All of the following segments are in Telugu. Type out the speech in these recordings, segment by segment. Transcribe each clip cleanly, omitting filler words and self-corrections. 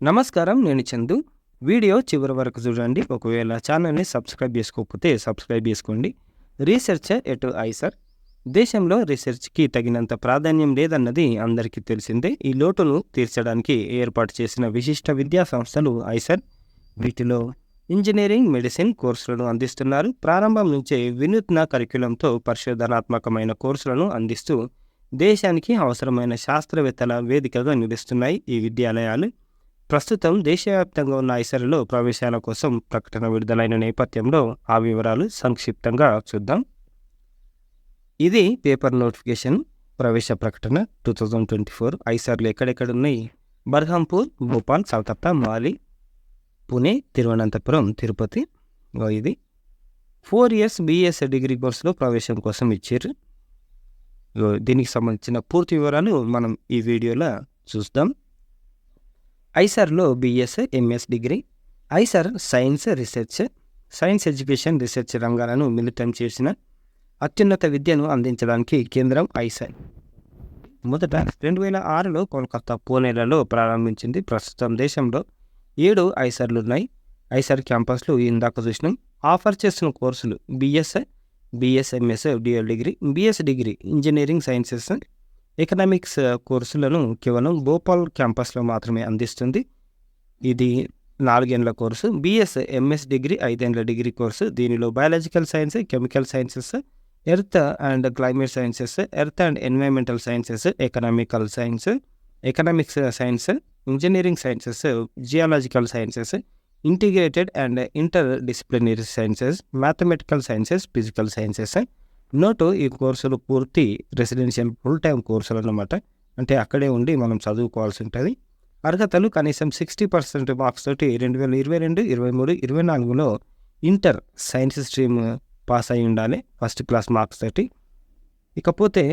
నమస్కారం, నేను చందు. వీడియో చివరి వరకు చూడండి. ఒకవేళ ఛానల్ని సబ్స్క్రైబ్ చేసుకోకపోతే సబ్స్క్రైబ్ చేసుకోండి. రీసెర్చ్ ఎటు ఐసర్. దేశంలో రీసెర్చ్కి తగినంత ప్రాధాన్యం లేదన్నది అందరికీ తెలిసిందే. ఈ లోటును తీర్చడానికి ఏర్పాటు చేసిన విశిష్ట విద్యా సంస్థలు ఐసర్. వీటిలో ఇంజనీరింగ్, మెడిసిన్ కోర్సులను అందిస్తున్నారు. ప్రారంభం నుంచే వినూత్న కరిక్యులంతో పరిశోధనాత్మకమైన కోర్సులను అందిస్తూ దేశానికి అవసరమైన శాస్త్రవేత్తల వేదికగా నిలుస్తున్నాయి ఈ విద్యాలయాలు. ప్రస్తుతం దేశవ్యాప్తంగా ఉన్న ఐసర్లో ప్రవేశాల కోసం ప్రకటన విడుదలైన నేపథ్యంలో ఆ వివరాలు సంక్షిప్తంగా చూద్దాం. ఇది పేపర్ నోటిఫికేషన్ ప్రవేశ ప్రకటన 2024. ఐసర్లు ఎక్కడెక్కడున్నాయి? బర్హంపూర్, భోపాల్, కలకత్తా, మాలి, పుణే, తిరువనంతపురం, తిరుపతి. ఇది 4 years BS డిగ్రీ కోర్సులో ప్రవేశం కోసం ఇచ్చారు. దీనికి సంబంధించిన పూర్తి వివరాలు మనం ఈ వీడియోలో చూద్దాం. ఐసర్లో BS, MS degree. IISER science research, science education, research రంగాలను మిళితం చేసిన అత్యున్నత విద్యను అందించడానికి కేంద్రం ఐసర్. మొదట 2006లో కోల్కతా, పూణేలలో ప్రారంభించింది. ప్రస్తుతం దేశంలో 7 ఐసర్లు ఉన్నాయి. ఐసర్ క్యాంపస్లు ఇందాక చూసినాం. ఆఫర్ చేస్తున్న కోర్సులు BS, MS dual degree, BS degree engineering sciences, economics కోర్సులను కేవలం భోపాల్ క్యాంపస్లో మాత్రమే అందిస్తుంది. ఇది 4 ఏళ్ల కోర్సు. BS, MS డిగ్రీ 5 ఏళ్ల డిగ్రీ కోర్సు. దీనిలో biological science, chemical sciences, earth and climate sciences, earth and environmental sciences, economics science, engineering sciences, geological sciences, integrated and inter disciplinary sciences, mathematical sciences, physical sciences. Note: ఈ కోర్సులు పూర్తి రెసిడెన్షియల్ ఫుల్ టైం కోర్సులు అన్నమాట. అంటే అక్కడే ఉండి మనం చదువుకోవాల్సి ఉంటుంది. అర్హతలు: కనీసం 60% మార్క్స్ తోటి 2022, 23, 24లో ఇంటర్ సైన్స్ స్ట్రీమ్ పాస్ అయి ఉండాలి, ఫస్ట్ క్లాస్ మార్క్స్ తోటి. ఇకపోతే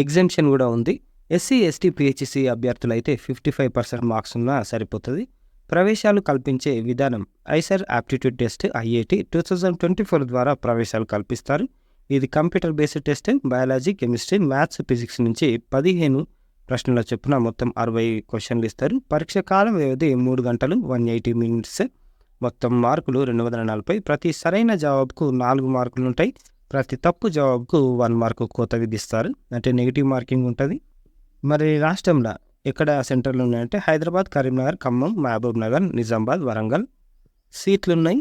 ఎగ్జామ్షన్ కూడా ఉంది. SC, ST, PHC అభ్యర్థులు అయితే 55% మార్క్స్ ఉన్నా సరిపోతుంది. ప్రవేశాలు కల్పించే విధానం: ఐసర్ ఆప్టిట్యూడ్ టెస్ట్ IIT 2024 ద్వారా ప్రవేశాలు కల్పిస్తారు. ఇది computer based test. Biology, chemistry, maths, physics నుంచి 15 ప్రశ్నల చొప్పున మొత్తం 60 క్వశ్చన్లు ఇస్తారు. పరీక్ష కాల వ్యవధి 3 గంటలు 180 minutes. మొత్తం మార్కులు 240. ప్రతి సరైన జవాబుకు 4 మార్కులు ఉంటాయి. ప్రతి తప్పు జవాబుకు 1 మార్కు కోత విధిస్తారు, అంటే నెగిటివ్ మార్కింగ్ ఉంటుంది. మరి రాష్ట్రంలో ఎక్కడ సెంటర్లు ఉన్నాయంటే హైదరాబాద్, కరీంనగర్, ఖమ్మం, మహబూబ్ నగర్, నిజామాబాద్, వరంగల్ సీట్లున్నాయి.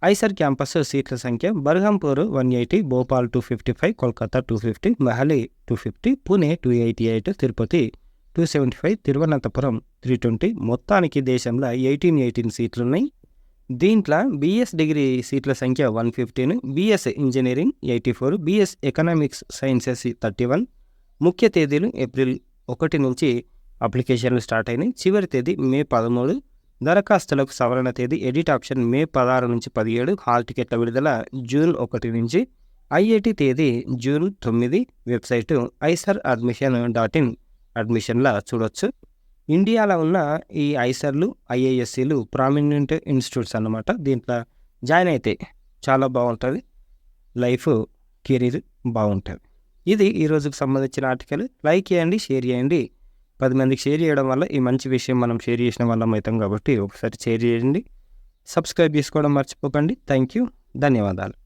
ఐసర్ క్యాంపస్ సీట్ల సంఖ్య: బర్హంపూర్ 180, భోపాల్ 255, కోల్కతా 250, మహలి 250, పుణే 288, తిరుపతి 275, తిరువనంతపురం 320. మొత్తానికి దేశంలో 18 సీట్లున్నాయి. దీంట్లో BS డిగ్రీ సీట్ల సంఖ్య 115, BS engineering 84, BS economics sciences 31. ముఖ్య తేదీలు: ఏప్రిల్ 1 నుంచి అప్లికేషన్లు స్టార్ట్ అయినాయి. చివరి తేదీ మే 13. దరఖాస్తులకు సవరణ తేదీ: ఎడిట్ ఆప్షన్ మే 16 నుంచి 17. హాల్ టికెట్ల విడుదల జూన్ 1 నుంచి. IIT తేదీ జూన్ 9. వెబ్సైట్ isar.admission.in అడ్మిషన్లా చూడొచ్చు. ఇండియాలో ఉన్న ఈ ఐసర్లు, IIScలు ప్రామినెంట్ ఇన్స్టిట్యూట్స్ అన్నమాట. దీంట్లో జాయిన్ అయితే చాలా బాగుంటుంది, లైఫ్ కెరీర్ బాగుంటుంది. ఇది ఈ రోజుకు సంబంధించిన ఆర్టికల్. లైక్ చేయండి, షేర్ చేయండి. 10 మందికి షేర్ చేయడం వల్ల ఈ మంచి విషయం మనం షేర్ చేసిన వాళ్ళం అవుతాం కాబట్టి ఒకసారి షేర్ చేయండి. సబ్స్క్రైబ్ చేసుకోవడం మర్చిపోకండి. థ్యాంక్ యూ, ధన్యవాదాలు.